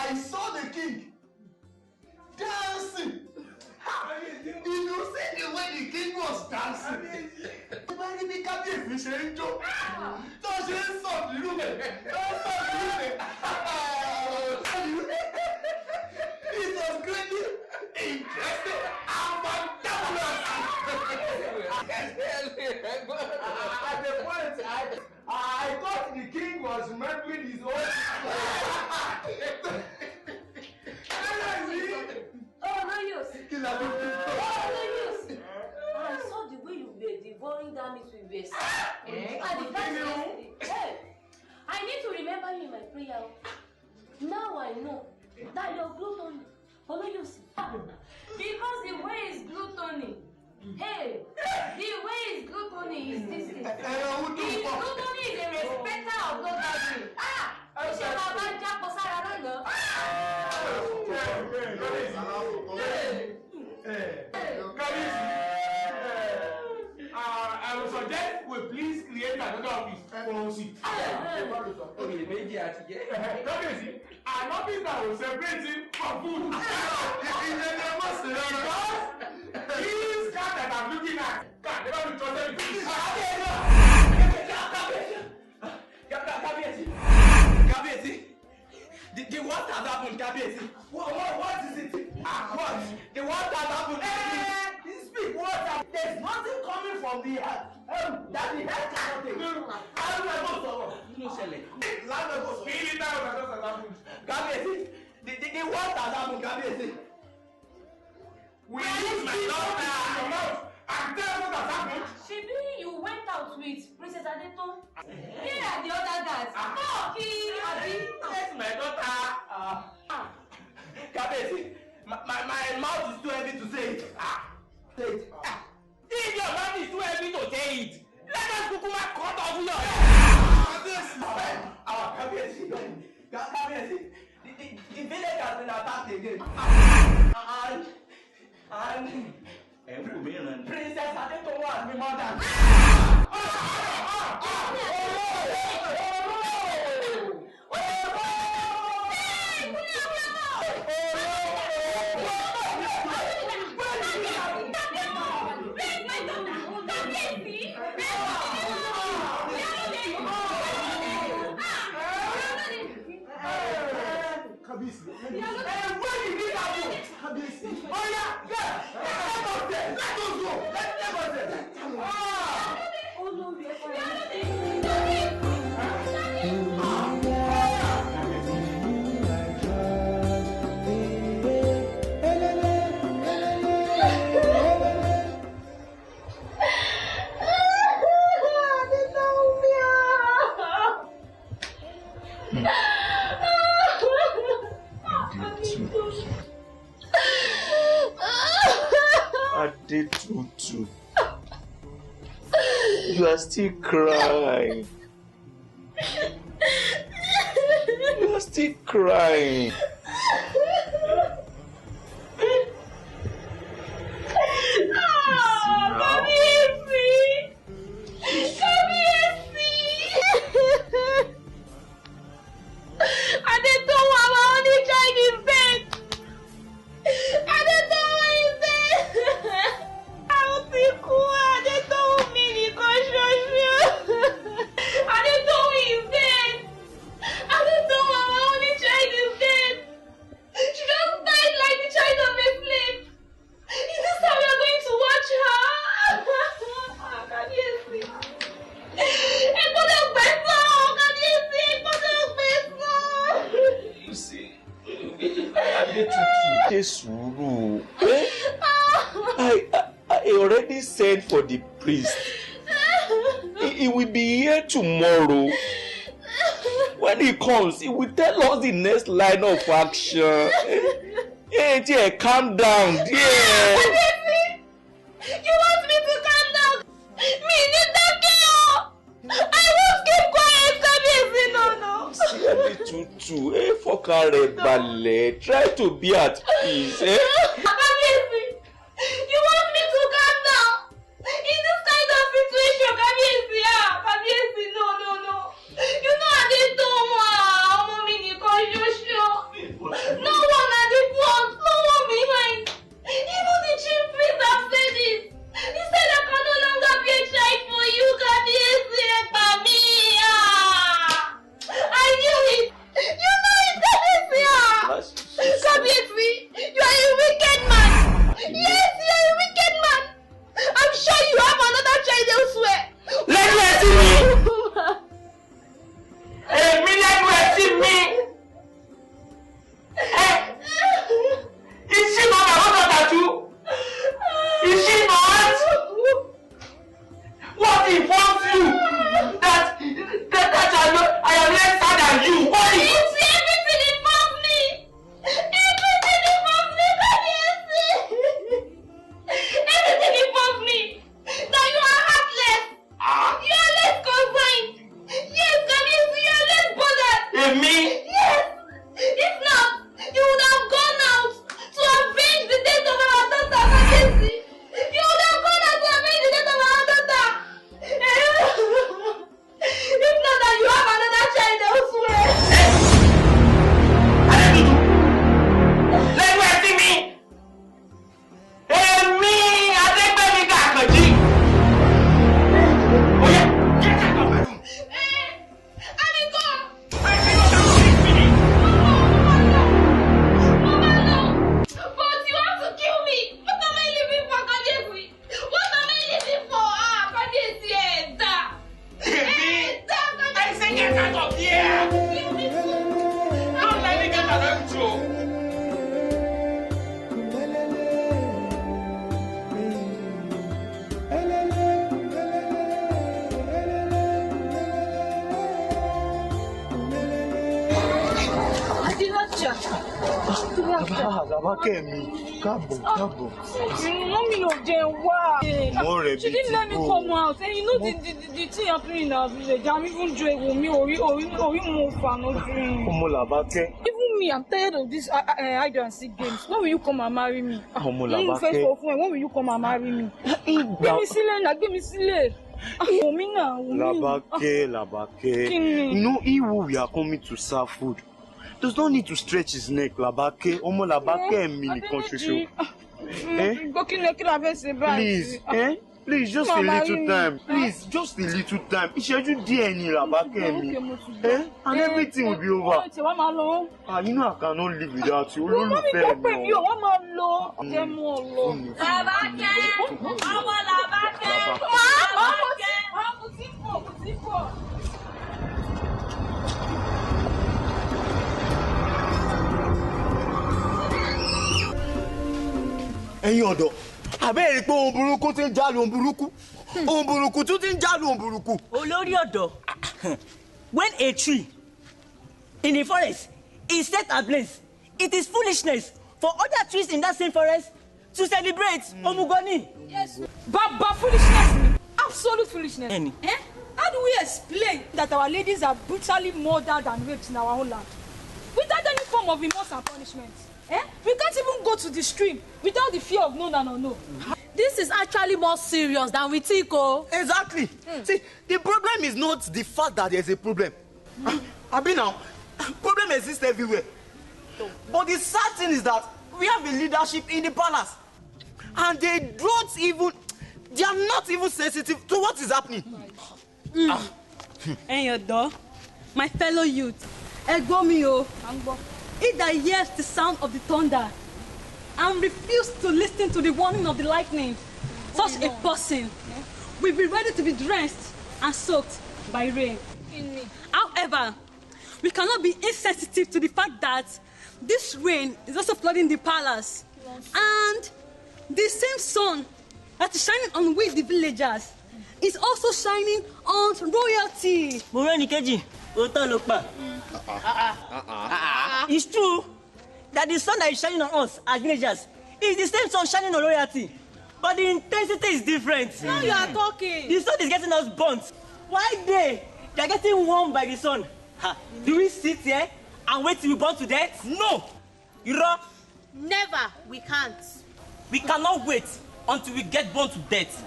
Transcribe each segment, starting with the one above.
I saw the king dancing. Did you see the way the king was dancing? It was greatly interesting and fantabulous. At the point, I thought the king was remembering his own. Oh, no use. Oh, no use. I saw the way you were devouring that meat with your I need to remember you in my prayer. Now I know that you're gluttony. Oh, no use. Because the way is gluttony. Hey, the way is gluttony is this thing. Gluttony is a respecter of God gathering. I would suggest we please create another office for us. An office that will separate it from food. Because these cats that I'm looking at can never be trusted with this. The what has happened, Kabiyesi? What is it? What? The what has happened? Speak. What? There's nothing coming from the head. That the head cannot take. How do I go so? No, Spirit that has happened. Kabiyesi, the what has happened, Kabiyesi? We use my daughter in your mouth and tell what has happened. Shibi, you went out with Princess Adeton. Here are the other guys. Oh, That's my daughter. Kabiyesi, my mouth is too heavy to say it. Say it. If your mouth is too heavy to say it, let us kukuma cut off your head. Kabiyesi, the village has been attacked again. And Princess Adeton has been murdered. Adetutu, you are still crying. You are still crying. I already sent for the priest. He will be here tomorrow. When he comes, he will tell us the next line of action. Hey, dear, calm down, dear. You want me to calm down? Me need that girl. I won't keep quiet, Kabiyesi. No. See, Adetutu, fọkàn balẹ̀. Try to be at peace, Kabiyesi, you want me to calm down? In this kind of situation, Kabiyesi, Kabiyesi, no. You know I didn't do ọmọ mi nìkan ṣoṣo. Làbákẹ́ mi, káàbọ̀. Mommy no dey wow. More ready. She didn't let me come out. And you know the thing happening in our village. I'm even doing me or more fun. Ọmọ Làbákẹ́. Even me, I'm tired of this hide and seek games. When will you come and marry me? Ọmọ Làbákẹ́. When will you come and marry me? Give me sílẹ̀. Làbákẹ́. You know, he who we are coming to serve food does not need to stretch his neck. Làbákẹ́, ọmọ Làbákẹ́ mi nìkan ṣoṣo. Please, just a little time. Please, just a little time. Ìṣẹ́jú díẹ̀ ni Làbákẹ́ mi. And everything will be over. You know I cannot live without you. Olólùfẹ́ mi. Làbákẹ́, ọmọ Làbákẹ́. Ẹ̀yin ọ̀dọ́, àbẹ́rẹ́ pé ohun burúkú ti ń jálù ohun burúkú. Ohun burúkú tún ti ń jálù ohun burúkú. Olórí ọ̀dọ́, when a tree in the forest is set ablaze, it is foolishness for other trees in that same forest to celebrate Omugoni. Yes. But foolishness, absolute foolishness. Any. How do we explain that our ladies are brutally murdered and raped in our own land without any form of remorse and punishment? We can't even go to the stream without the fear of known and unknown. This is actually more serious than we think, oh. Exactly. See, the problem is not the fact that there's a problem. Abi now, problem exists everywhere. But the sad thing is that we have a leadership in the palace, and they are not even sensitive to what is happening. And your dog, my fellow youth, Egomio, he that hears the sound of the thunder and refuse to listen to the warning of the lightning, such a person will be ready to be drenched and soaked by rain. However, we cannot be insensitive to the fact that this rain is also flooding the palace, and the same sun that is shining on we, the villagers, is also shining on royalty. It's true that the sun that is shining on us as villagers is the same sun shining on royalty, but the intensity is different. Now you are talking. The sun is getting us burnt. Why they are getting warmed by the sun? Do we sit here and wait till we burn to death? No! Never. We can't. We cannot wait until we get burned to death.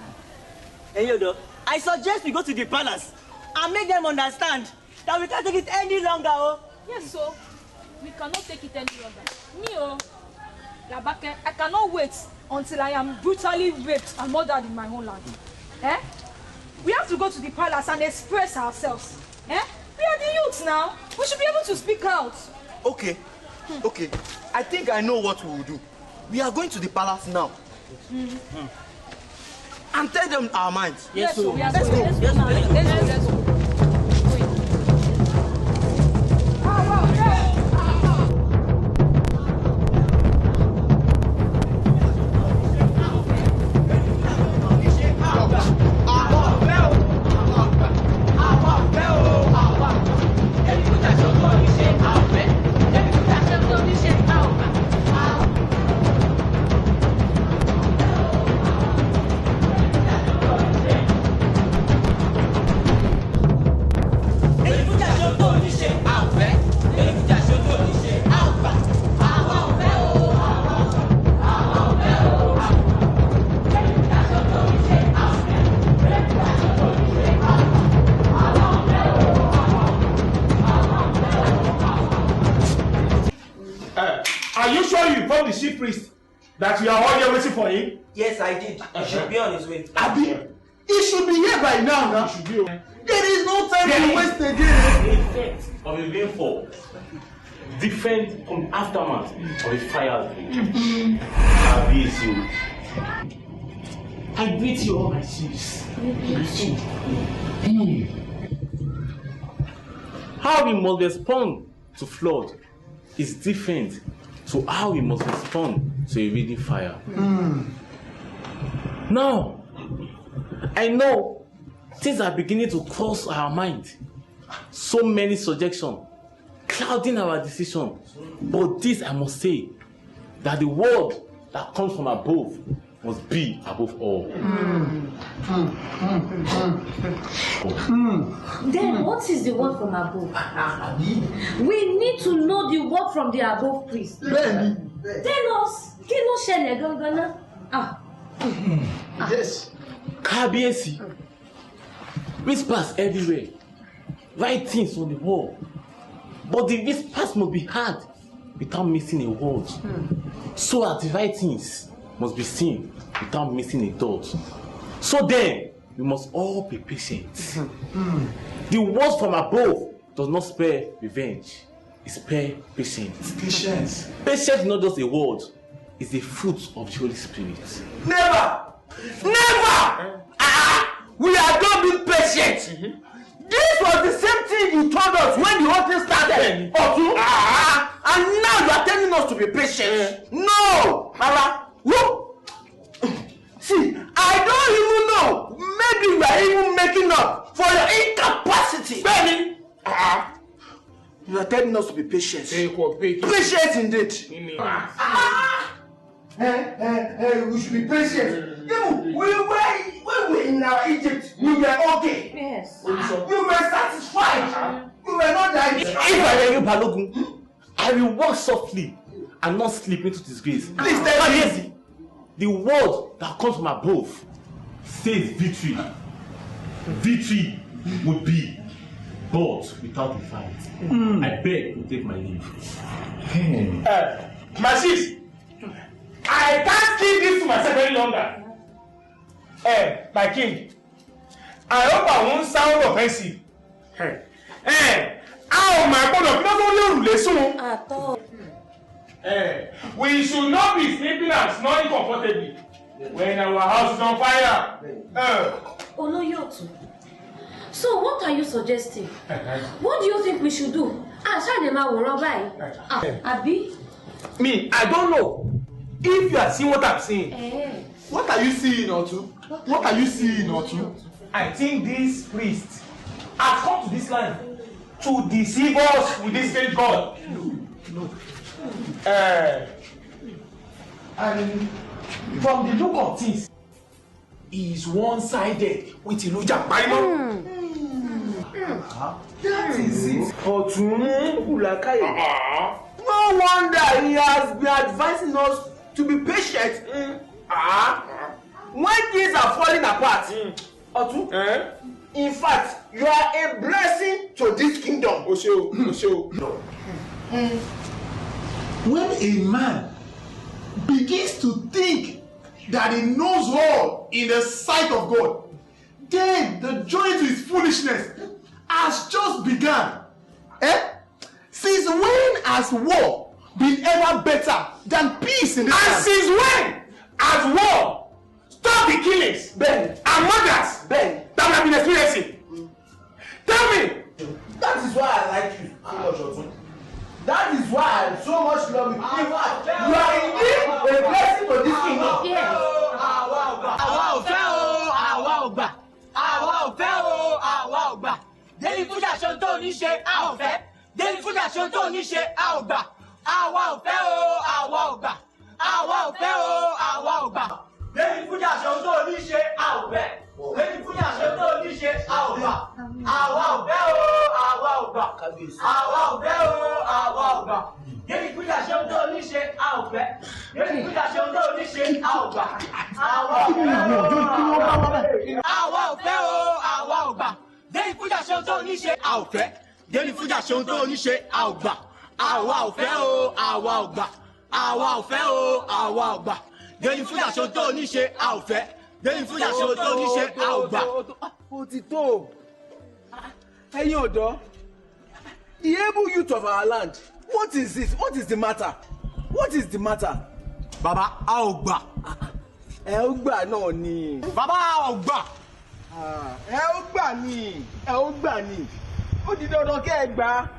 Hey, Yodo, I suggest we go to the palace and make them understand that we can't take it any longer. Oh. Yes, so we cannot take it any longer. Me, Làbákẹ́, I cannot wait until I am brutally raped and murdered in my own land. We have to go to the palace and express ourselves. We are the youths now. We should be able to speak out. Okay. I think I know what we will do. We are going to the palace now. And tell them our minds. Yes, sir. Let's go. Are you sure you informed the chief priest that you are all here waiting for him? Yes, I did. He should be on his way. Abi, he should be here by now. He should be. There is no time to waste again. The effect of a rainfall different from the aftermath of a fire. I greet you all my chiefs. How we must respond to flood is different to how we must respond to a reading fire. Now, I know things are beginning to cross our mind. So many suggestions. clouding our decision. But this I must say, that the word that comes from above must be above all. Then what is the word from above? We need to know the word from the above priest. Tell us. Yes. Kabiesi. Whispers everywhere. Write things on the wall. But the whispers must be heard without missing a word. So that the writings must be seen without missing a dot. So then, we must all be patient. The words from above does not spare revenge. It spare patience. Patience. Patience is not just a word. It's the fruit of the Holy Spirit. Never! Never! We are not being patient. This was the same thing you told us when the whole thing started. And now you are telling us to be patient. No! Mama, look! See, I don't even know. Maybe we are even making up for your incapacity. Baby! You are telling us to be patient. Patient indeed. We should be patient. When we were in Egypt, we were okay. Yes. We were satisfied. We were not dying. If I were you, Balogun, I will walk softly and not slip into disgrace. Please tell me. The word that comes from above says victory. Victory would be, but without a fight. I beg to take my leave. My sis, I can't keep this to myself any longer. My king, I hope I won't sound offensive. My God, we should not be sleeping and snoring comfortably when our house is on fire. Oloyotu. So what are you suggesting? What do you think we should do? Abi? Me, I don't know if you are seeing what I'm seeing. What are you seeing, Otu? What are you seeing, Otu? I think these priests have come to this land to deceive us with this strange God. No. And from the look of things, he is one-sided with Iluja Paimo. That is it. No wonder he has been advising us to be patient. When things are falling apart, Otu, in fact, you are a blessing to this kingdom. When a man begins to think that he knows all in the sight of God, then the journey to his foolishness has just begun. Since when has war been ever better than peace in this land? And since when has war stopped the killings and murders that we have been experiencing? Tell me. That is why I like you so much, Otun. That is why I so much love you. In fact, you are indeed a blessing to this kingdom. Yes. The able youth of our land. What is this? What is the matter? What is the matter? Baba, Aogba. Elgba no ni. Baba, Aogba. Elgba ni. Elgba ni. Ó di dandan kẹ́ gba.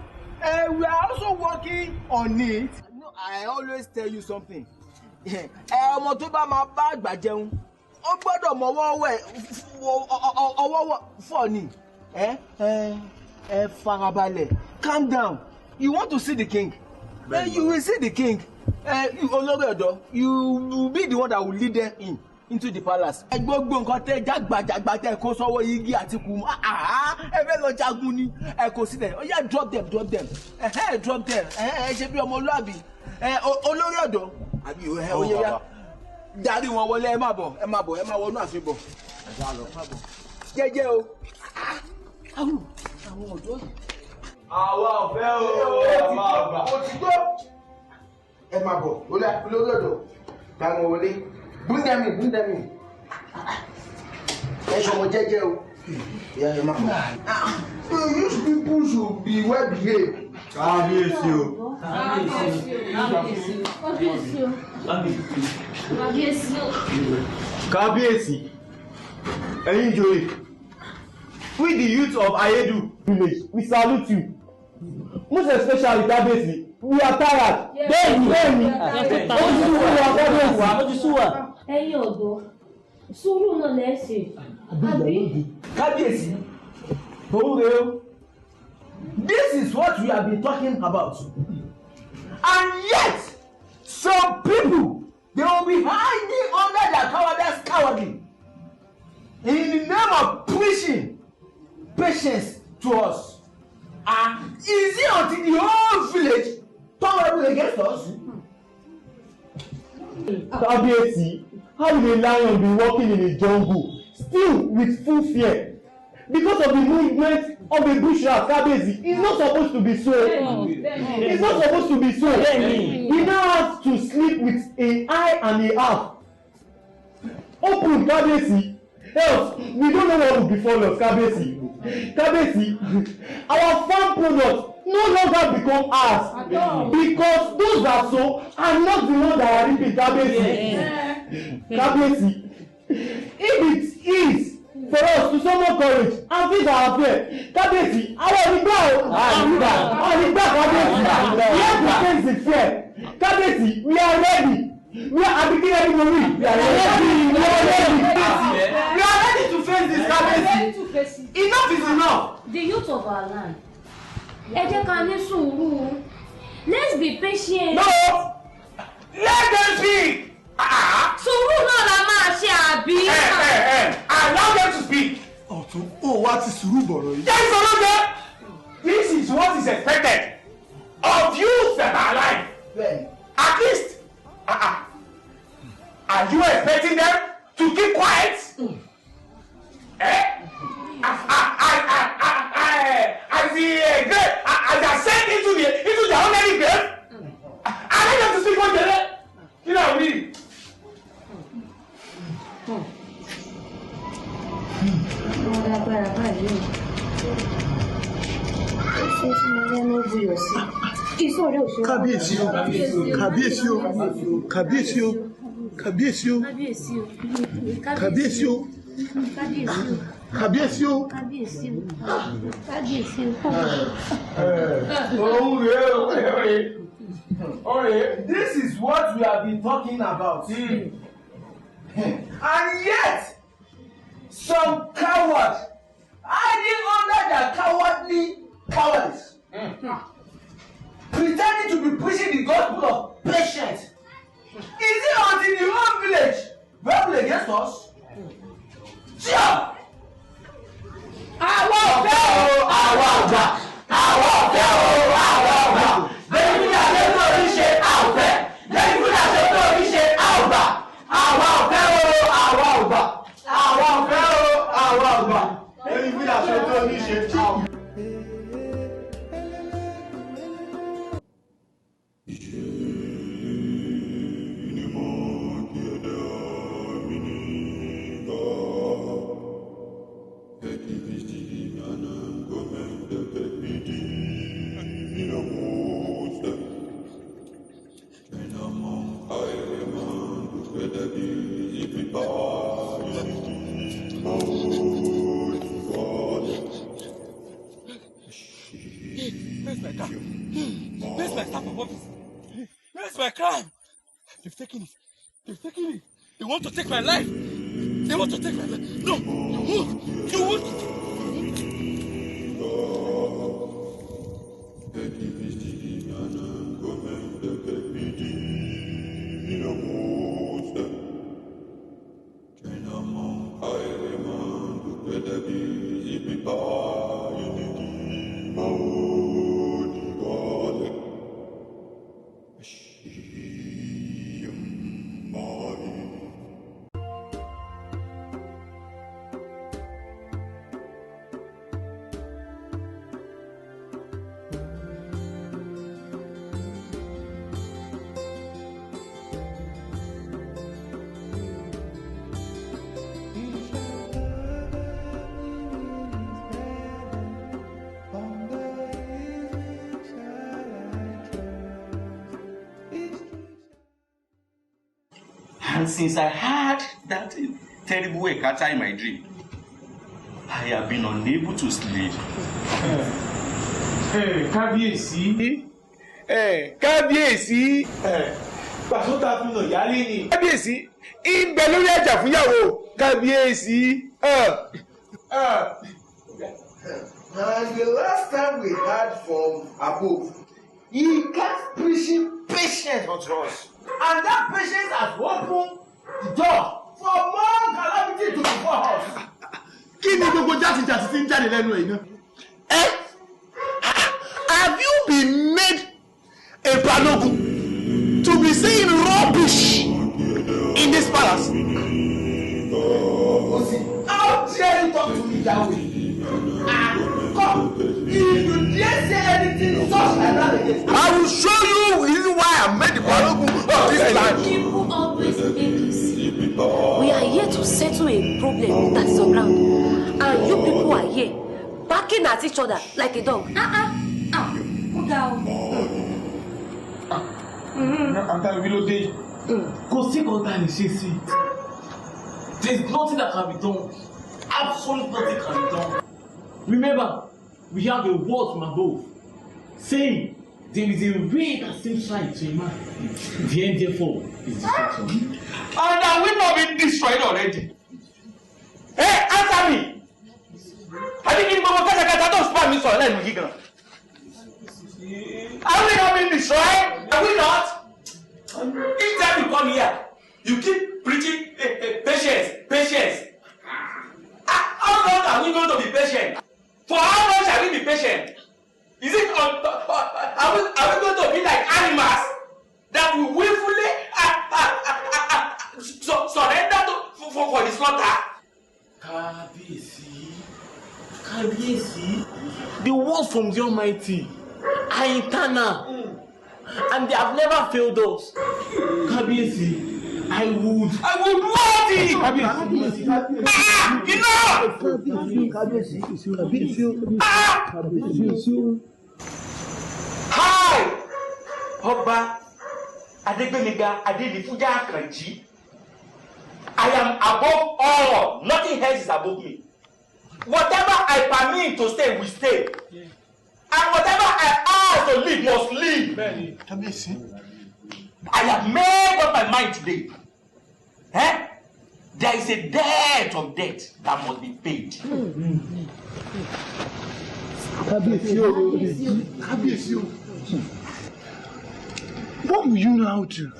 We are also working on it. No, I always tell you something. Ọmọ tó bá máa bá àgbà jẹun, ó gbọ́dọ̀ mọ ọwọ́ fọ̀ ni. Ẹ farabalẹ̀, calm down. You want to see the king? You will see the king. You Oloredo, you will be the one that will lead them into the palace. Gbogbo nǹkan tẹ́ jágbàjàgbà tẹ́ kó sọ́wọ́ igi àti kùmù. Ẹ fẹ́ lọ jagun ni. Ẹ kò sílẹ̀. Ó yá drop them. Drop them. Ṣe bí ọmọlúàbí. Oloredo. Àbí ó yẹ ya. Darí wọn wọlé ẹ má bọ̀. Ẹ má wọnú ààfin bọ̀. Jẹ́jẹ́ o. Àwọn ọ̀dọ́. Àwa ọ̀fẹ́ o. Òtítọ́. Ẹ má bọ̀. Oloredo. Darí wọn wọlé. Bring them in. Ẹ ṣọmọ jẹ́jẹ́ o. Ìyá ẹ má bọ̀. You people should be well behaved. Kábíyèsí o. Kábíyèsí. Ẹ̀yin ìjòyè. We the youth of Ayedu village, we salute you. Most especially Kábíyèsí. We are tired. Bẹ́ẹ̀ni. Ó ti sú wa. Ẹ̀yin ọ̀dọ́, sùúrù náà lẹ ṣe. Àbí? Kábíyèsí. Òun rèé o. This is what we have been talking about. And yet, some people, they will be hiding under their cowardly in the name of preaching patience to us. Is it until the whole village turn against us? Kábíyèsí, how will a lion be walking in a jungle still with full fear? Because of the movement of the bush rat, Kábíyèsí, it's not supposed to be so. It's not supposed to be so. We now have to sleep with an eye and a half. Open, Kábíyèsí. Else, we don't know what will befall us, Kábíyèsí. Kábíyèsí, our farm products no longer become ours because those that sow are not the ones that are reaping, Kábíyèsí. Kábíyèsí, if it is for us to summon courage and face our fear, Kábíyèsí, our Kábíyèsí, we have to face the fear. Kábíyèsí, we are ready. We are ready. We are ready. We are ready to face this, Kábíyèsí. Enough is enough. The youth of our land. Ẹ jẹ́ ká ní sùúrù. Let's be patient. No! Let them speak! Sùúrù náà la máa ṣe àbí. Allow them to speak. Ọ̀tún, ó wá ti sùúrù bọ̀rọ̀ yìí. Yes, Olóde! This is what is expected of youths that are alive. At least, are you expecting them to keep quiet? As they are sent into their own early grave? I need them to speak one day. You know what I mean? Kábíyèsí o. Kábíyèsí o. Kábíyèsí o. Kábíyèsí o. Kábíyèsí o. Kábíyèsí o. This is what we have been talking about. And yet, some cowards hiding under their cowardly cowardice, pretending to be preaching the gospel of patience. Is it until the whole village rebel against us? Sure. Àwa ọ̀fẹ́ o, àwa ọ̀gbà. Àwa ọ̀fẹ́ o, àwa ọ̀gbà. Lẹ́yìn fún àṣẹ tó orí ṣe àwọ̀fẹ́. Lẹ́yìn fún àṣẹ tó orí ṣe àwọ̀gbà. Àwa ọ̀fẹ́ o, àwa ọ̀gbà. Àwa ọ̀fẹ́ o, àwa ọ̀gbà. Lẹ́yìn fún àṣẹ tó orí ṣe àwọ̀fẹ́. Where's my staff of office? Where's my crown? They've taken it. They've taken it. They want to take my life. They want to take my life. No, you won't. You won't. And since I had that terrible encounter in my dream, I have been unable to sleep. Kábíyèsí. Kábíyèsí. Pàṣọ ta fi hàn yálé ni. Kábíyèsí. Ìbẹ̀ lórí àjà fúnyàwó. Kábíyèsí. And the last time we heard from above, he kept preaching patience unto us. And that patience has opened the door for more calamity to befall us. Kí ni gbogbo játijàti tí ń jáde lẹ́nu ẹ̀ náà? Have you been made a Balogun to be saying rubbish in this palace? How dare you talk to me that way? Come, if you dare say anything such like that again, I will show you the reason why I made the Balogun of this land. People always make you see. We are here to settle a problem that is on ground, and you people are here barking at each other like a dog. There's nothing that can be done. Absolutely nothing can be done. Remember, we have a word from above saying there is a way that seems right to a man. The end, therefore, is destruction. And have we not been destroyed already? Hey, answer me! Have you been kata tó spam mi sọ̀rọ̀ lẹ́nu yìí gan? Have we not been destroyed? Have we not? Each time you come here, you keep preaching patience. How long are we going to be patient? For how long shall we be patient? Is it are we going to be like animals that will willfully surrender for the slaughter? Kábíyèsí, the words from the Almighty are eternal, and they have never failed us. Kábíyèsí, I would love it. Kábíyèsí. Enough! Hi! Ọba Adegbemiga Adedifuja Akanji. I am above all. Nothing else is above me. Whatever I permit to stay will stay. And whatever I ask to leave must leave. I have made up my mind today. There is a debt of debt that must be paid. What will you now do?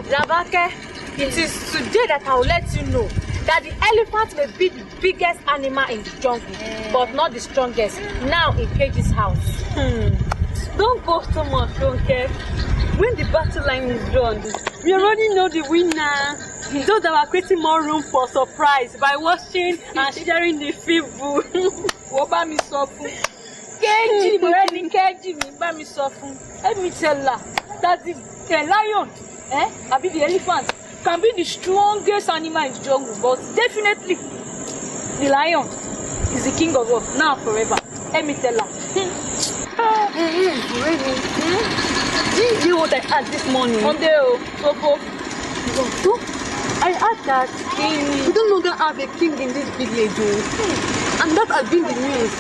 Labake, it is today that I will let you know that the elephant may be the biggest animal in the jungle, but not the strongest. Now in Cage's house. Don't boast too much, okay? When the battle line is done, we already know the winner. Those that are creating more room for surprise by watching and sharing the feeble. What about me, Sofu? Keji, let me tell her that the lion, I mean the elephant, can be the strongest animal in the jungle, but definitely the lion is the king of all, now forever. Let me tell her. Did you hear what I had this morning? Monday, I heard that we don't longer have a king in this village, and that has been the news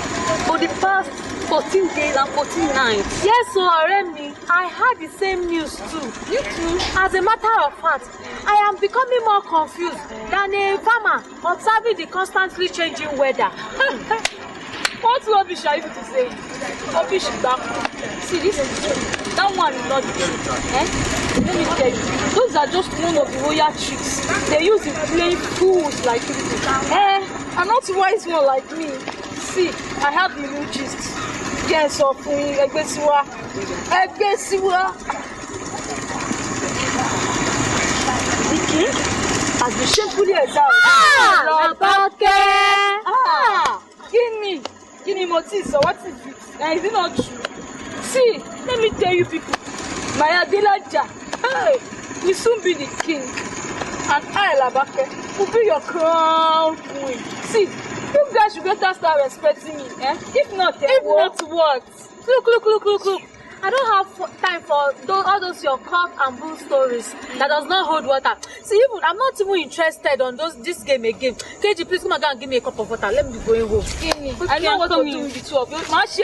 for the past 14 days and 14 nights. Yes, so Remy, I had the same news too. You too? As a matter of fact, I am becoming more confused than a farmer observing the constantly changing weather. What rubbish are you to say? Rubbish back. See, this is true. That one is not the truth. Let me tell you, those are just one of the royal tricks. They use it playing fools like you. I'm not wise one like me. See, I have the new gist. Yes, of Egbesiwa. The king has been shamefully exiled. Give me motive, so what is it? Now, is it not true? See, let me tell you people, my Adelaja, hey, will soon be the king. And I, Labake, will be your crown queen. See, you guys should better start respecting me, eh? If not what? Look. I don't have time for all those your cock and bull stories that does not hold water. See, I'm not even interested on this game again. KG, please come and give me a cup of water. Let me be going home. I know what to do with the two of you.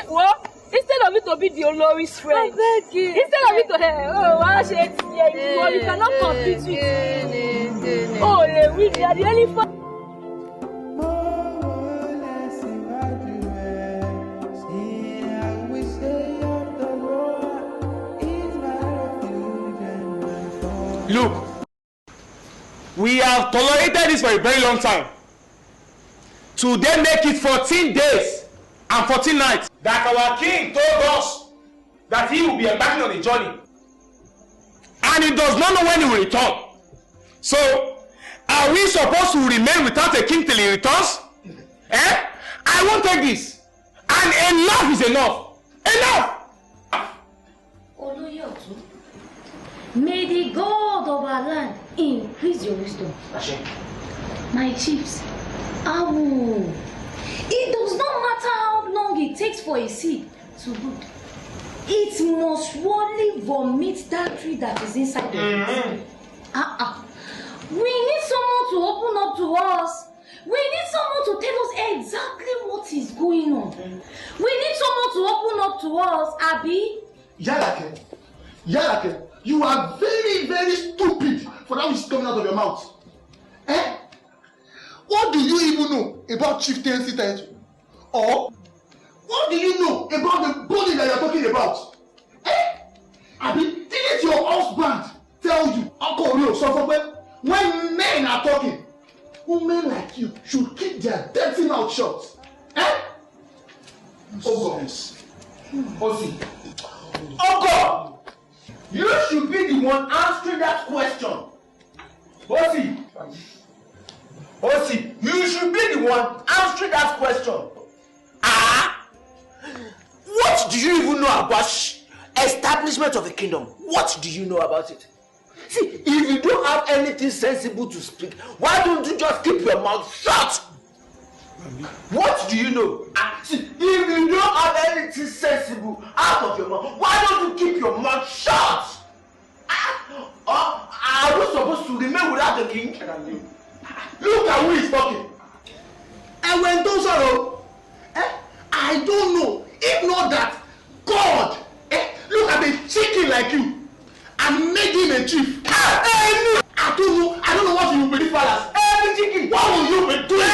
What? Instead of it to be the Olori's friend. Instead of it to you cannot compete with me. Oh, we are the elephant. Look, we have tolerated this for a very long time. Today make it 14 days and 14 nights that our king told us that he will be embarking on a journey. And he does not know when he will return. So, are we supposed to remain without a king till he returns? I won't take this. And enough is enough. Enough! Oloyotu, may the God of our land increase your wisdom. My chiefs, Awu, it does not matter how long it takes for a seed to root. It must surely vomit that tree that is inside the root. We need someone to open up to us. We need someone to tell us exactly what is going on. We need someone to open up to us, Abi. Yalake, you are very, very stupid for that which is coming out of your mouth. What do you even know about chieftaincy title? Or what do you know about the body that you are talking about? Abi, didn't your husband tell you, Uncle Rio, when men are talking, women like you should keep their dirty mouth shut? Uncle, you should be the one answering that question. Osi, you should be the one answering that question. What do you even know about establishment of the kingdom? What do you know about it? See, if you don't have anything sensible to speak, why don't you just keep your mouth shut? What do you know? See, if you don't have anything sensible out of your mouth, why don't you keep your mouth shut? Are we supposed to remain without the king? Look at who is talking. And when those are I don't know. If not that, God, look at a chicken like you and made him a chief. I don't know what you will believe, fathers. Every chicken, what will you be doing?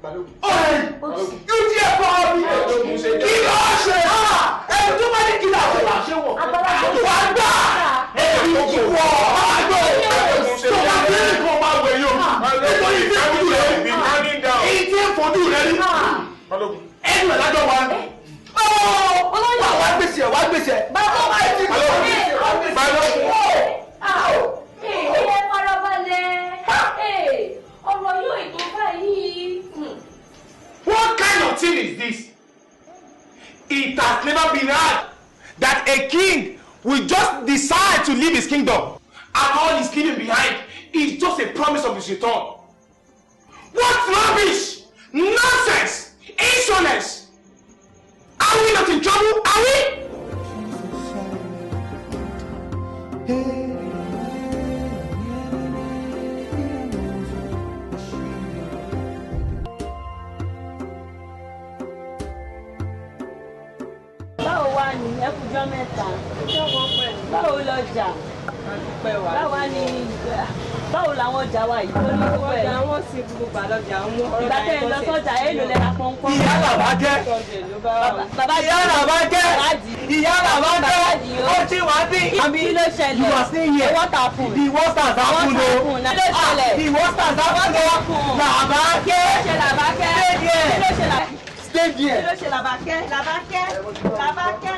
You dear for me. Kill us. Too many killers. What kind of thing is this? It has never been heard that a king will just decide to leave his kingdom and all he's leaving behind is just a promise of his return. What rubbish! Nonsense! Insolence! Are we not in trouble? Are we? Báwo wá ní ẹkùjọ́ mẹ́ta? Báwo lọ́jà? Báwo làwọn ọjà wa yìí tó ní gbogbo ẹ̀? Ọjà wọn sì gbogbo àlọ́jà wọn. Ìgbà tẹ́ ẹ lọ sọ́jà èèlò lẹ́la pọ́npọ́n. Ìyá bàbá jẹ́. Bàbá ìyá bàbá jẹ́. Ìyá bàbá jẹ́. Ó ti wá bí. Kí ló ṣẹlẹ̀? You are staying here. What happened? The worst has happened o. Kí ló ṣẹlẹ̀? The worst has happened o. Làbákẹ́. Kí ló ṣe Làbákẹ́? Stay there. Kí ló ṣe Làbákẹ́? Stay there. Kí ló ṣe Làbákẹ́? Làbákẹ́.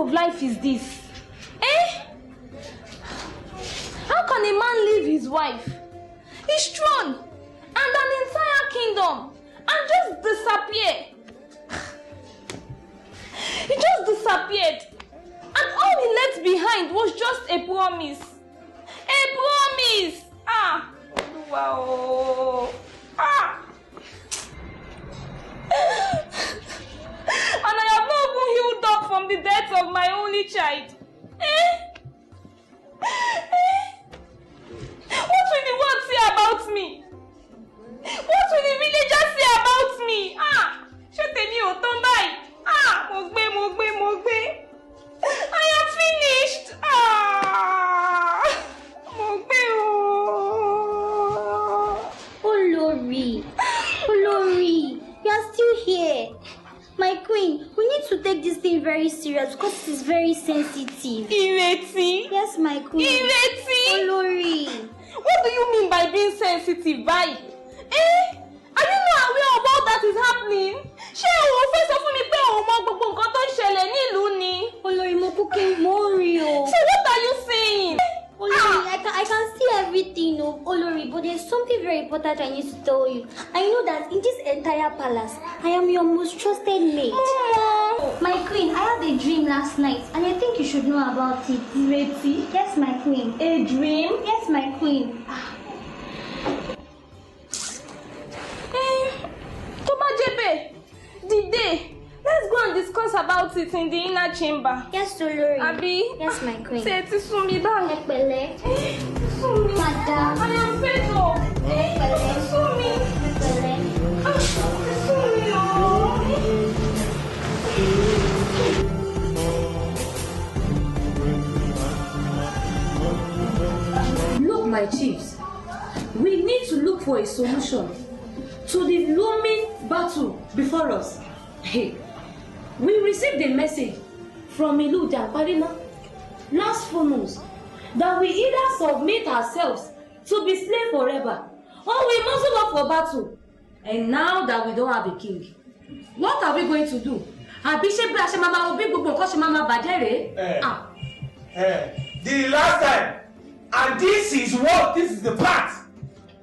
Life is this? Eh? How can a man leave his wife, his throne, and an entire kingdom and just disappear? He just disappeared, and all he left behind was just a promise. A promise! Ah! Wow! Ah! And I have not even healed up from the death of my only child. What will the world say about me? What will the villagers say about me? Ah! Shut me out, don't die. Ah! Mogbe. I am finished. Ah! Mogbe. Olori, you are still here. My queen, we need to take this thing very serious because it is very sensitive. Ireti? Yes, my queen. Ireti? Olori. What do you mean by being sensitive, bye? Are you not aware of all that is happening? Ṣé o fẹ́ sọ fún mi pé o mọ gbogbo nǹkan tó ń ṣẹlẹ̀ nílùú ni? Olori, mo kúkú mo rí o. So what are you saying? Olori, I can see everything, no, Olori, but there's something very important I need to tell you. I know that in this entire palace, I am your most trusted mate. My queen, I had a dream last night, and I think you should know about it. Ready? Yes, my queen. A dream? Yes, my queen. Tomajebe, Dide, let's go and discuss about it in the inner chamber. Yes, Olori. Abi? Yes, my queen. Say it to me back. Epele. Madam. I am fed up. Epele. Sumi. Epele. Sumi, Look, my chiefs, we need to look for a solution to the looming battle before us. Hey, we received a message from Ilu Jamparima last full moon that we either submit ourselves to be slaves forever or we muzzle up for battle. And now that we don't have a king, what are we going to do? The last time, and this is the part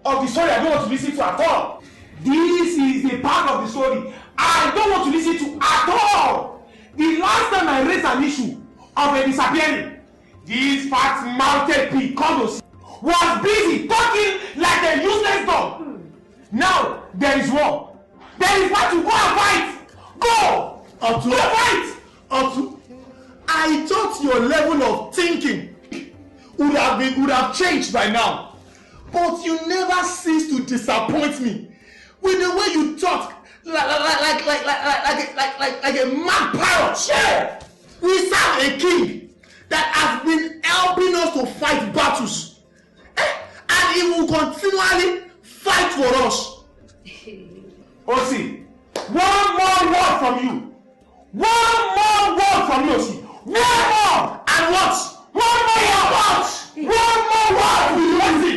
of the story I don't want to listen to at all. This is the part of the story I don't want to listen to at all. The last time I raised an issue of a disappearing, this fat-mouthed pig Kodos was busy talking like a useless dog. Now there is war. There is what to go and fight. Go! Otu, go fight! Otu, I thought your level of thinking would have changed by now. But you never cease to disappoint me with the way you talk like a mad parrot. Yeah. We serve a king that has been helping us to fight battles, and he will continually fight for us. Osi, one more word from you. One more word from you, Osi. One more and what? One more word. One more word with Osi.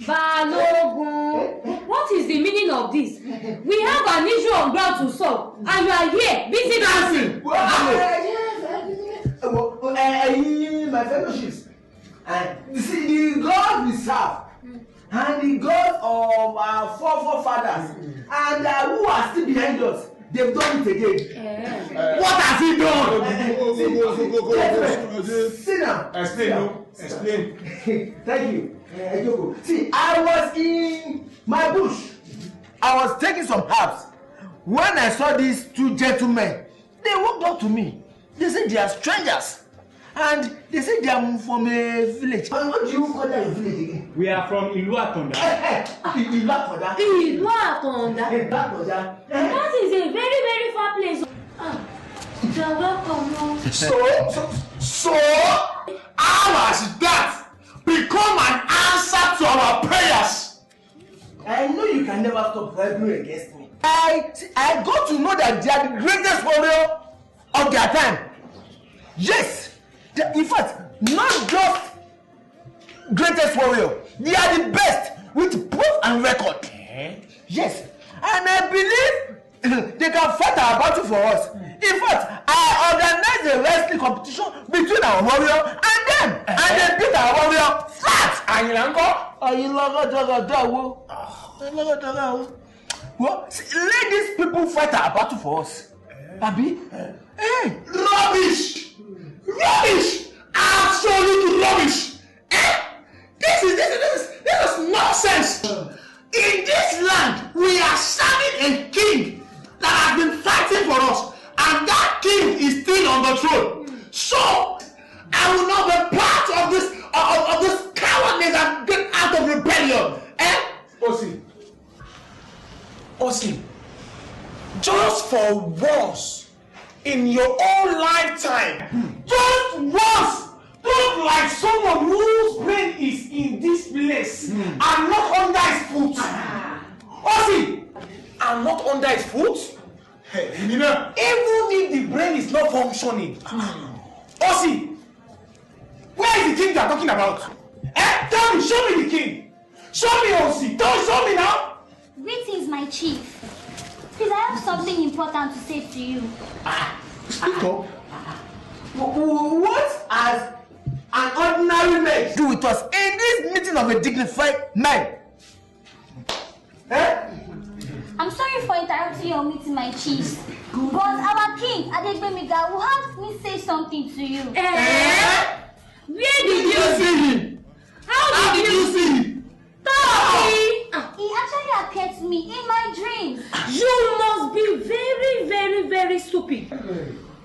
Balogun, what is the meaning of this? We have an issue on ground to solve, and you are here busy dancing. My fellowships, And you see, the God we serve, and the God of our forefathers, and who are still behind us, they've done it again. What has he done? Sit down. Explain. Thank you. See, I was in my bush. I was taking some herbs. When I saw these two gentlemen, they walked up to me. They said they are strangers. And they said they are from a village. What do you call that village again? We are from Iluatonda. Iluatonda. That is a very, very far place. You are welcome. So, how has that become an answer to our prayers? I know you can never stop rebelling against me. I got to know that they are the greatest warrior of their time. Yes. In fact, not just greatest warrior, they are the best with proof and record. Yes, and I believe they can fight our battle for us. In fact, I organized a wrestling competition between our warrior and them, and they beat our warrior flat. Well, let these people fight our battle for us. Abi? Hey, rubbish! Absolute rubbish! This is nonsense! In this land, we are serving a king that has been fighting for us, and that king is still on the throne. So, I will not be part of this cowardness and get out of rebellion. Osi, just for once in your own lifetime, just once, don't like someone whose brain is in this place and not under his foot. Osi, and not under his foot? Hey, even if the brain is not functioning. Osi, where is the king you are talking about? Tell me, show me the king. Show me, Osi. Show me now. Greetings, my chief. Please, I have something important to say to you. Speak up. What has an ordinary man do with us in this meeting of a dignified man? I'm sorry for interrupting your meeting, my chief. But our king, Adegbemiga, will have me say something to you. Where did you see him? How did you see him? He actually appeared to me in my dreams. You must be very, very, very stupid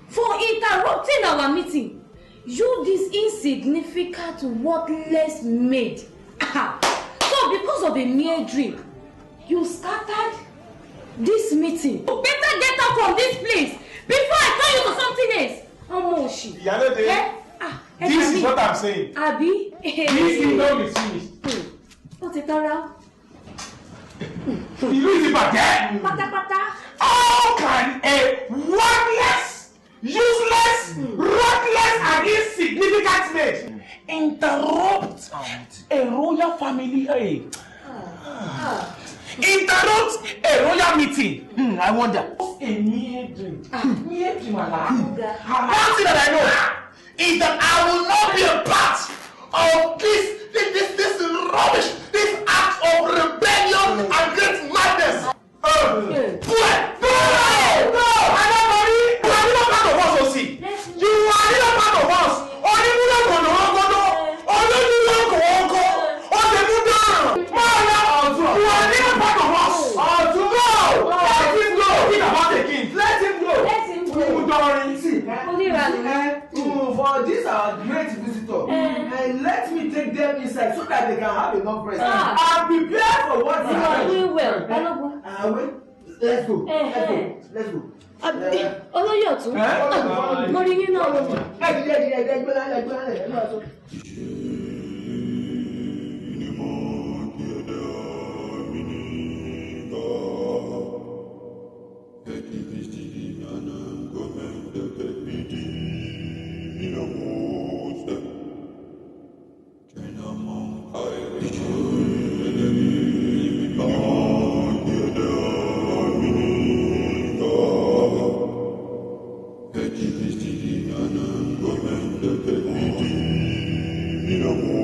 for interrupting our meeting. You this insignificant, worthless maid. So because of a mere dream, you scattered this meeting. You better get out from this place before I turn you to something else. Omoshi. This is what I'm saying. Abi. This kingdom is finished. What's it around? How can a worthless, useless, ruthless, and insignificant maid interrupt a royal family? Interrupt a royal meeting? I wonder. A mere dream. One thing that I know is that I will not be a part of this rubbish, this act of rebellion and great madness. No! I'm not worried. You are not part of us, Osi. You are not part of us. Only you don't go. Only you don't go. Only you don't. You are not part of us. No! Let him go. Think about the king. Let him go. For this our great visitor, and let me take them inside so that they can have enough rest. I'm prepared for what you are doing well. Let's go. Olóyè ọ̀tún. Mo rí yín náà. You know.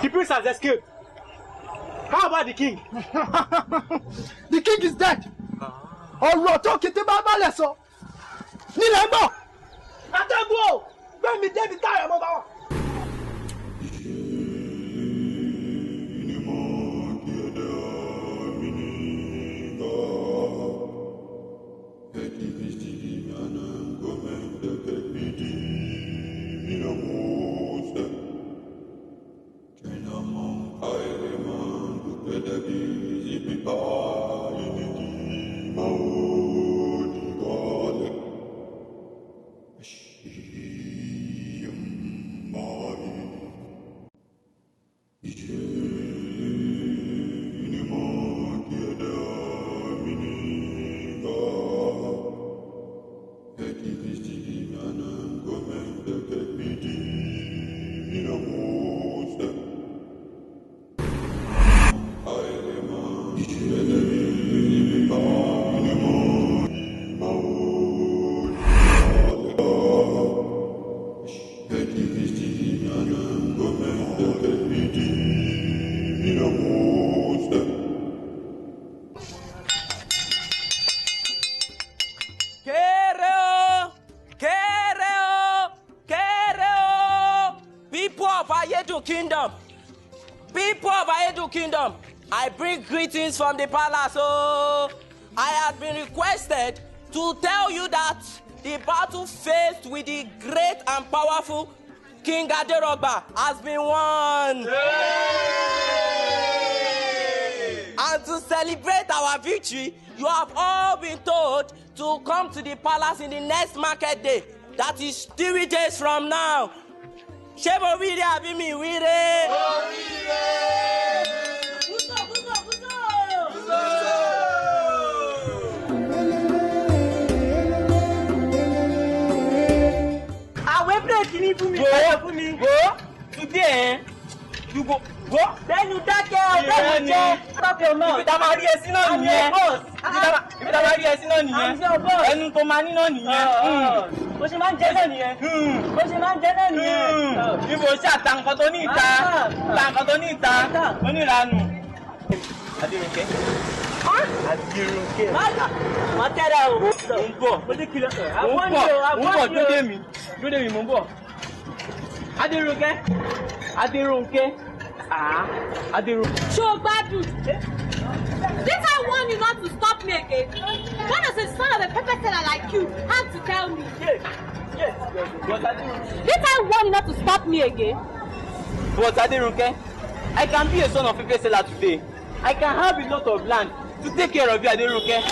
The prince has escaped. How about the king? The king is dead. Ọ̀rọ̀ tó kété bá balẹ̀ sọ. Nílẹ̀ gbọ́. Atẹ́gùn o, gbẹ̀mí débi táyà mọ́ bá wà. Kingdom, I bring greetings from the palace. Oh, I have been requested to tell you that the battle faced with the great and powerful King Aderogba has been won. Yay! And to celebrate our victory, you have all been told to come to the palace in the next market day. That is 3 days from now. Shebo wire abi mi wire. Today, you go. Then you take care of them. Stop your mouth. If I'm here, see no nìyẹn. If I'm here, see no nìyẹn. Ẹnu tó máa ní náà nìyẹn. Bó ṣe máa ń jẹ́ náà nìyẹn. Bó ṣe máa ń jẹ́ náà nìyẹn. Bí mo ṣe àtàǹkan tó ní ìta, àtàǹkan tó ní ìta, oníranù. Adéròkè. Adéròkè. Má tẹ́ra o. Mo ń bọ̀. Mo ti kìlọ̀. Mo ń bọ̀. Dúdé mi, mo ń bọ̀. Adéròkè. Adéròkè. Show Badu. Didn't I warn you not to stop me again? When does the son of a pepper seller like you have to tell me? Yes. But Adéròkè. Didn't I warn you not to stop me again? But Adéròkè, I can be a son of a pepper seller today. I can have a lot of land to take care of you, Adéròkè.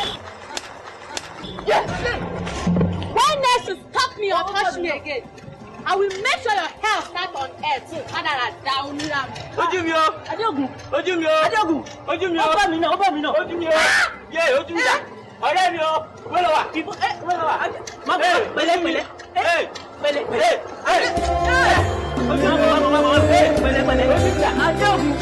Yes. Why next you stop me or touch me again? I will make sure your health starts on earth and I down land. Ojú mi o. Adéògùn. Ojú mi o. Adéògùn. Ojú mi o. Ó bá mi náà. Ojú mi o. Yé ojú mi o. Ọ̀rẹ́ mi o. Wọ́n lọ wà. Wọ́n lọ wà. Má bọ̀ pẹ̀lẹ́pẹ̀lẹ́. Pẹ̀lẹ́pẹ̀lẹ́. Ojú mi o. Pẹ̀lẹ́pẹ̀lẹ́. Ojú mi o. Adéògùn.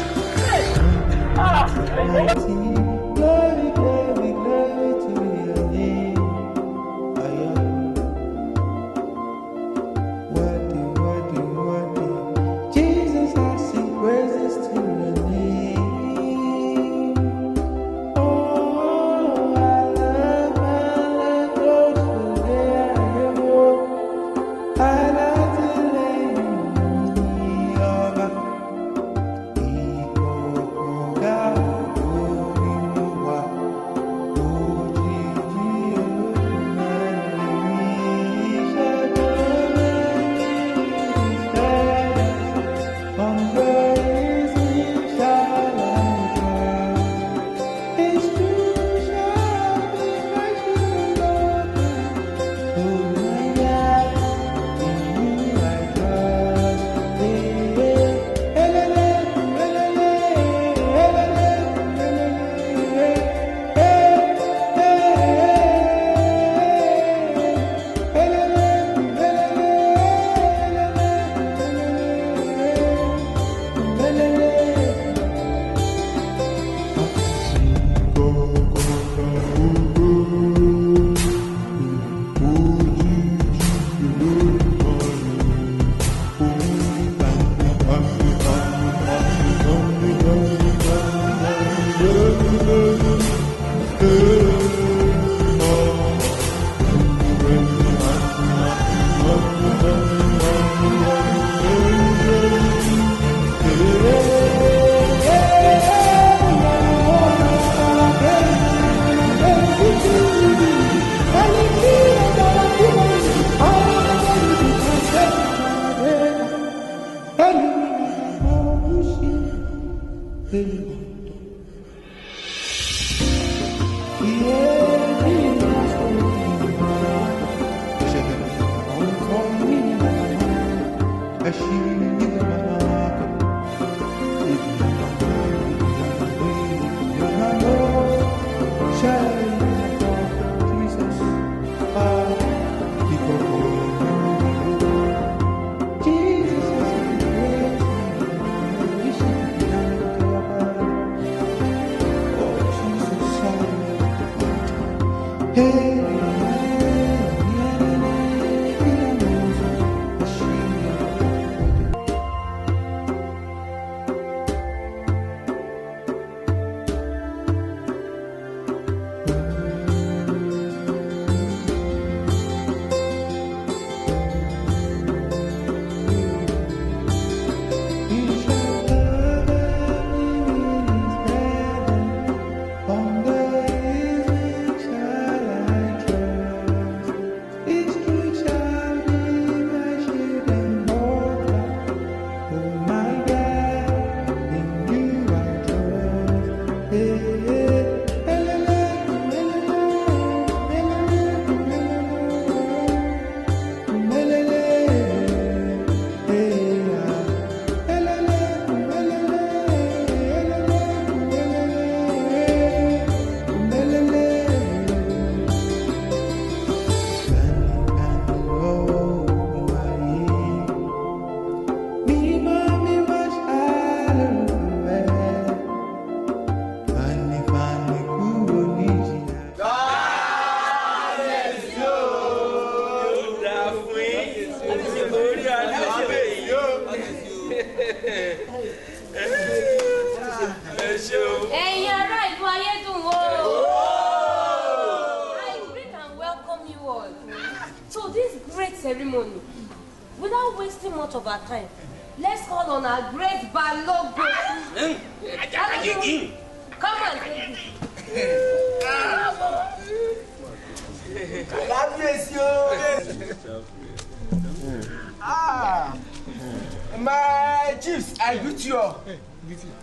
My chiefs, I greet you all.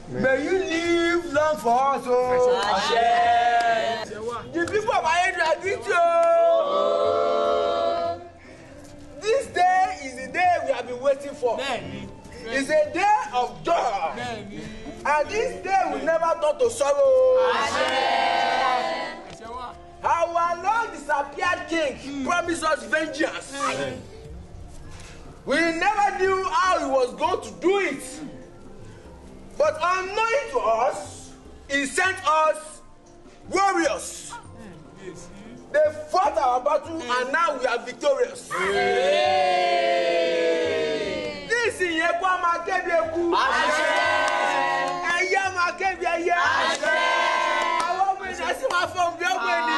May you live long for us. The people of my area, I greet you. This day is the day we have been waiting for. It's a day of joy. And this day will never turn to sorrow. Our Lord disappeared king promised us vengeance. We never knew how he was going to do it. But unknowing to us, he sent us warriors. They fought our battle and now we are victorious. This is Yekwa Makebeku. Eya Makebeya. Our men are still from Biomeni.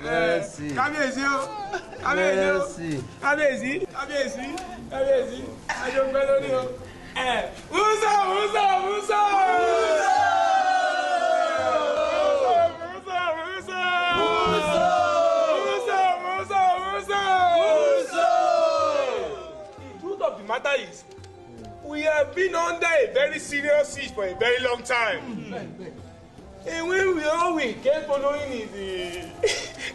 Merci. Kábíyèsí o. Kábíyèsí. Kábíyèsí. Kábíyèsí. Kábíyèsí. Ajo gbẹ lórí o. Musa. The truth of the matter is, we have been under a very serious siege for a very long time. And when we came following is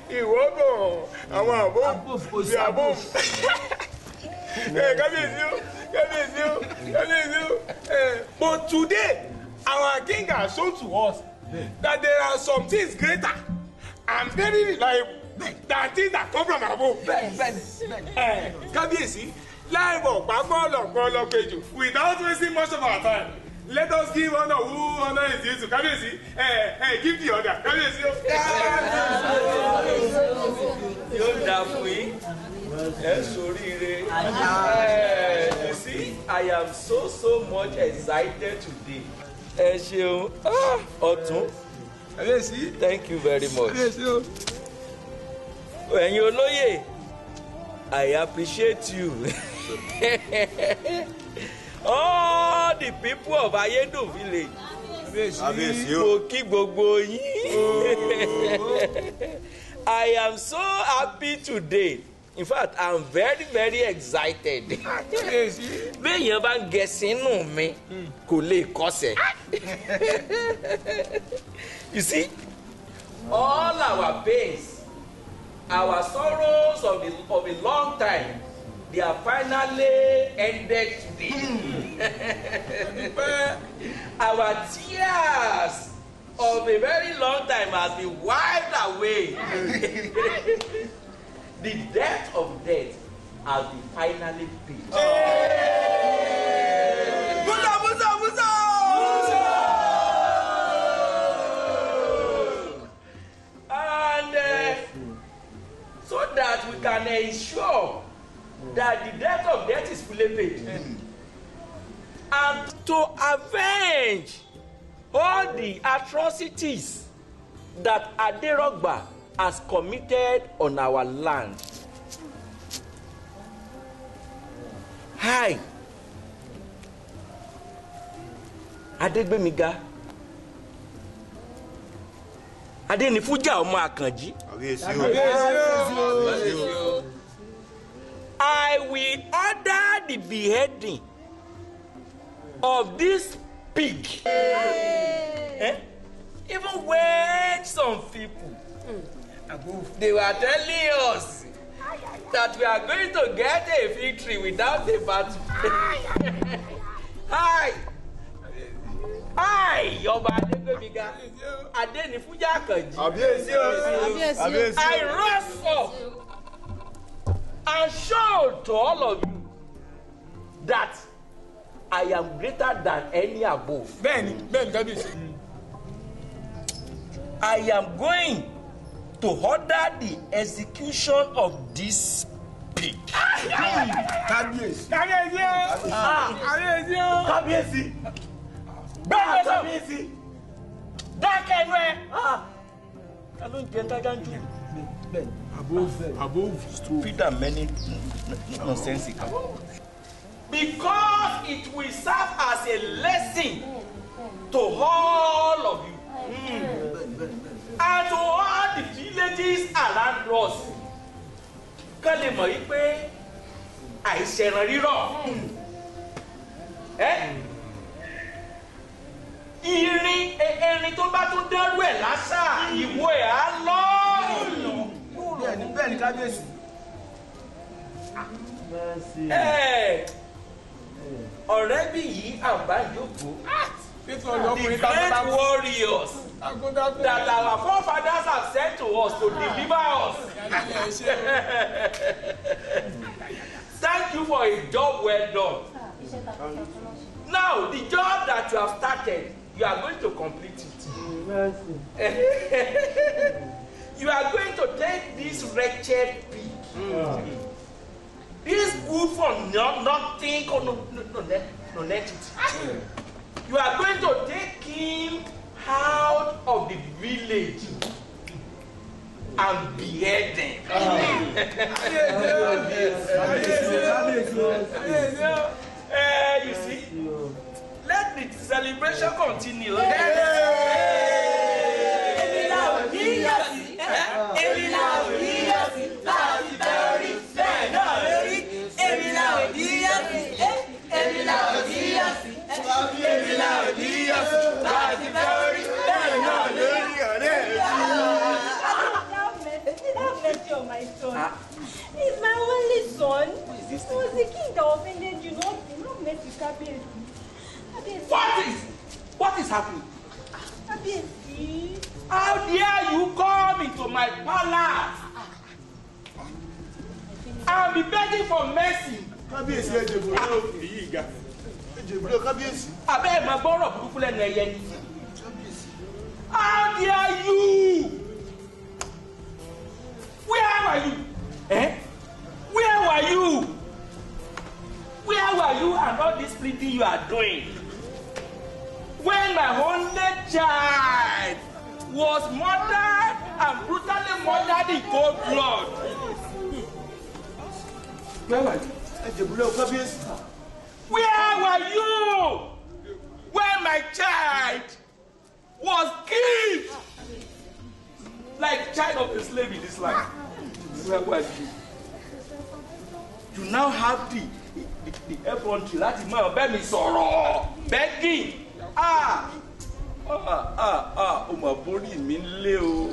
the water, our above, the above. But today, our king has shown to us that there are some things greater and very than things that come from above. Kábíyèsí, without wasting much of our time, let us give honor who honor is due to. Kábíyèsí, give the order. Kábíyèsí. Yóò dà fún yín. You see, I am so much excited today. Ẹ ṣeun. Ọ̀tún. Thank you very much. Ẹ̀yin olóyè, I appreciate you. All the people of Ayédùn village. Mo kí gbogbo yín. I am so happy today In fact, I'm very, very excited. Béèyàn bá ń gẹ sínú mi, kò lè kọsẹ̀. You see, all our pains, our sorrows of a long time, they are finally ended today. Our tears of a very long time has been wiped away. The debt of death has been finally paid. And so that we can ensure that the debt of death is fully paid. And to avenge all the atrocities that Aderogba has committed on our land. Hi, Adegbemiga, Adenifuja ọmọ Àkànjí. I will order the beheading of this pig. Even when some people they were telling us that we are going to get a victory without a battle. Hi, Ọba Adegbemiga, Adenifuja Àkànjí. I rose up and showed to all of you that I am greater than any above. I am going to order the execution of this pig. Kábíyèsí. Dákẹ́ ẹnu ẹ. Ká ló ń jẹ dájájú? Above stupid and many nonsensical. Because it will serve as a lesson to all of you. And to all the villages around us. Ká lè mọ̀ yí pé àìṣẹ̀ràn rírọ̀. Erin tó bá tún dẹ́rù ẹ̀ lásà, ìwo ẹ̀ á lọ. Bẹ́ẹ̀ni kábíyèsí. Ọ̀rẹ́ bí yìí àbájókòó. The great warriors that our forefathers have sent to us to deliver us. Thank you for a job well done. Now, the job that you have started, you are going to complete it. You are going to take this wretched pig. This good for nothing, no net it. You are going to take him out of the village and behead them. You see, let the celebration continue. My son. He's my only son. He was the king that offended you, not met with Kabiyesi. What is happening? Kabiyesi. How dare you come into my palace and be begging for mercy? Kabiyesi Kabiyesi. Abẹ́ ẹ̀ máa gbọ́rọ̀ burúkú lẹ́nu ẹyẹ ni. How dare you? Where were you? Where were you? Where were you and all this pleading you are doing? When my only child was murdered and brutally murdered in cold blood. Where were you? Where were you when my child was killed like child of a slave in this land? Where were you? you now have the effrontery láti máa bẹ́ mi sọ̀rọ̀ begging. O mà borí mi lé o.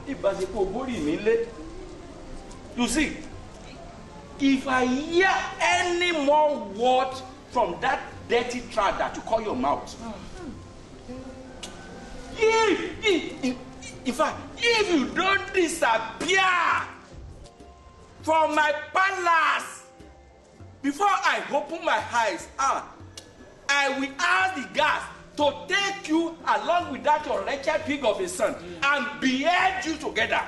Ìbáṣepọ̀ borí mi lé. You see, if I hear any more word from that dirty trap that you call your mouth, in fact, if you don't disappear from my palace before I open my eyes, I will ask the guards to take you along with that your wretched pig of a son and behead you together.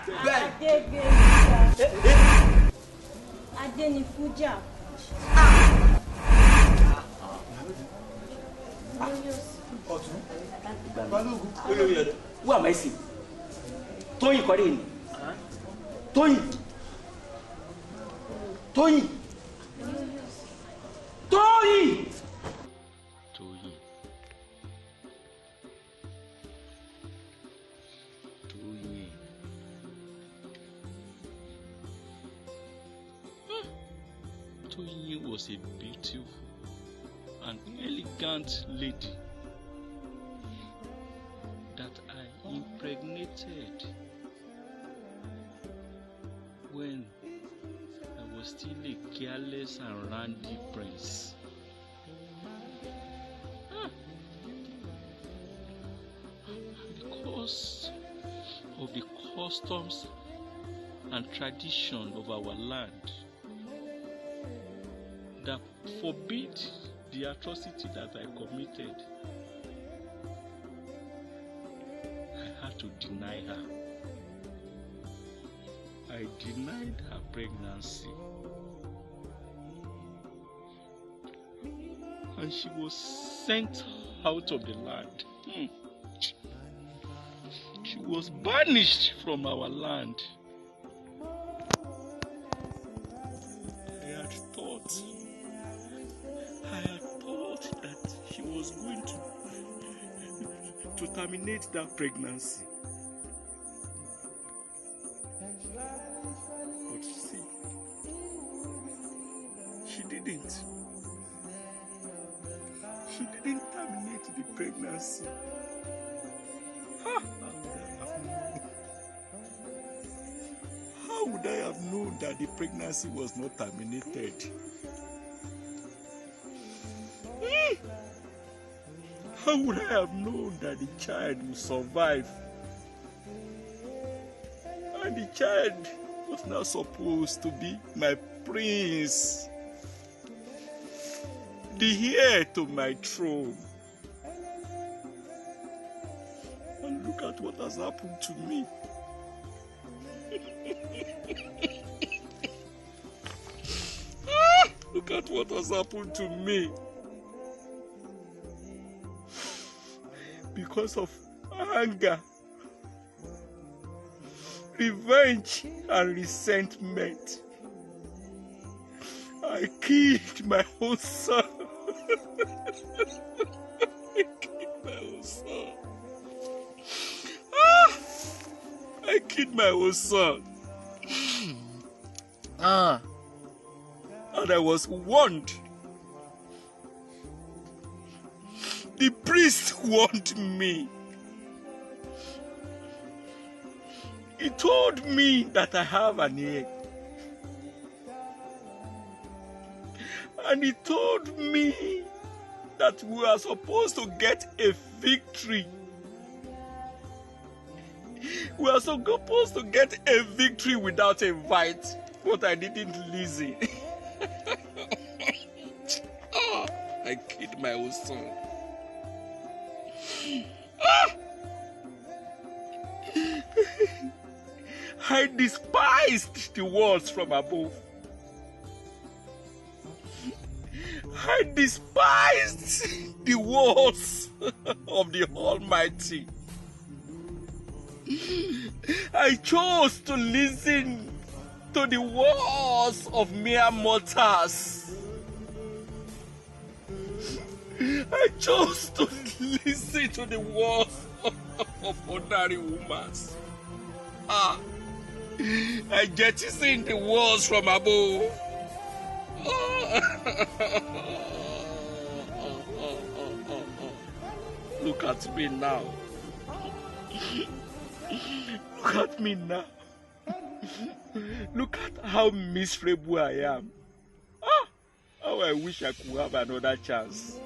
Adenifuja. Who am I seeing? Toyin Korin. Toyin. Toyin. Toyin. Toyin. Toyin. Toyin was a beautiful and elegant lady that I impregnated when I was still a careless and randy prince. Because of the customs and tradition of our land that forbid the atrocity that I committed, I had to deny her. I denied her pregnancy. And she was sent out of the land. She was banished from our land. I had thought that she was going to terminate that pregnancy. But see, she didn't. She didn't terminate the pregnancy. How would I have known that the pregnancy was not terminated? How would I have known that the child would survive? And the child was not supposed to be my prince, the heir to my throne. And look at what has happened to me. Look at what has happened to me. Because of anger, revenge, and resentment, I killed my own son. I killed my own son. I killed my own son. And I was warned. The priest warned me. He told me that I have an heir. And he told me that we are supposed to get a victory. We are supposed to get a victory without a fight. But I didn't listen. I killed my own son. I despised the words from above. I despised the words of the Almighty. I chose to listen to the words of mere mortals. I chose to listen to the words of ordinary women. I jettison the walls from above. Look at me now. Look at me now. Look at how miserable I am. How I wish I could have another chance.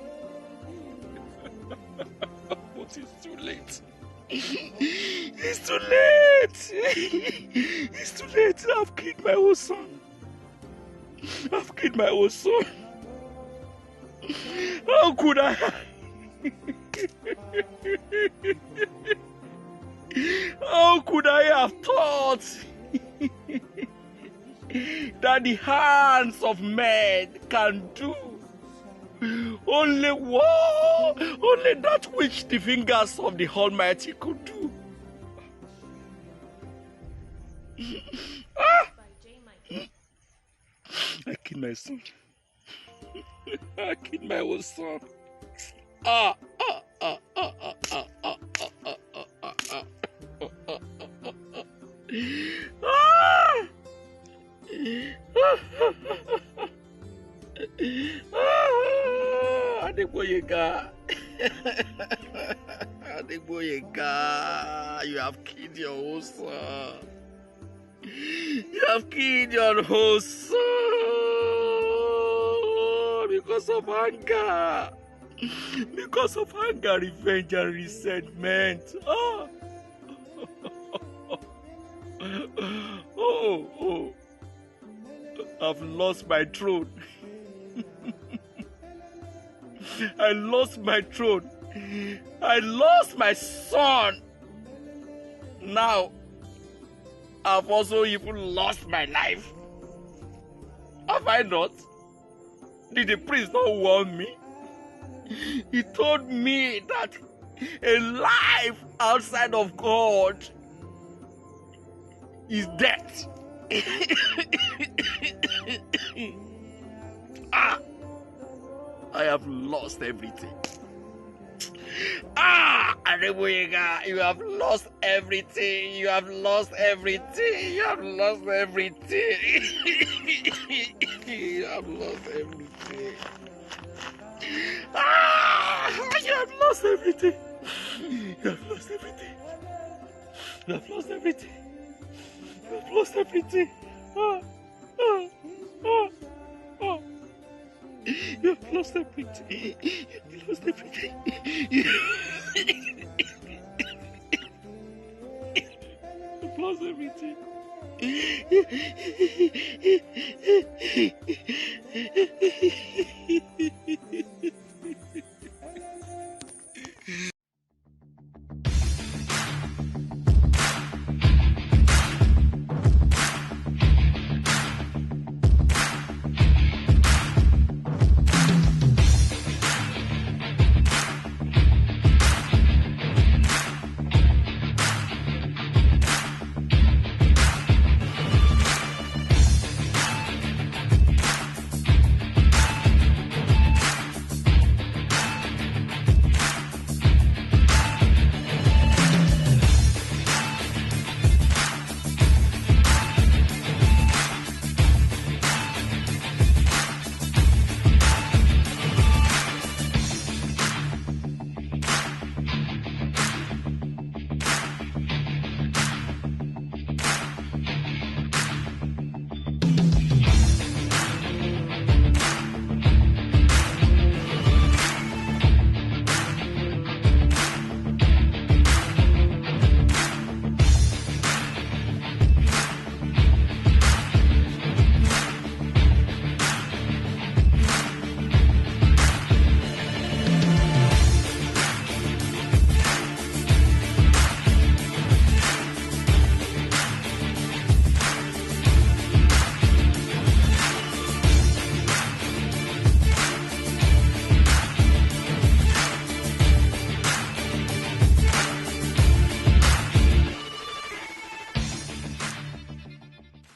But it's too late. It's too late. It's too late. I've killed my own son. I've killed my own son. How could I? How could I have thought that the hands of men can do only that which the fingers of the Almighty could do? I killed my son. I killed my own son. Adegboyega. Adegboyega, you have killed your own son. You have killed your whole son because of anger. Because of anger, revenge, and resentment. Oh. I've lost my throne. I lost my throne. I lost my son. Now, I've also even lost my life. Have I not? Did the priest not warn me? He told me that a life outside of God is death. I have lost everything. Adegboyega, you have lost everything. You have lost everything. You have lost everything. You have lost everything. You have lost everything. You have lost everything. You have lost everything. You have lost everything. You have lost everything. You have lost everything. You have lost everything.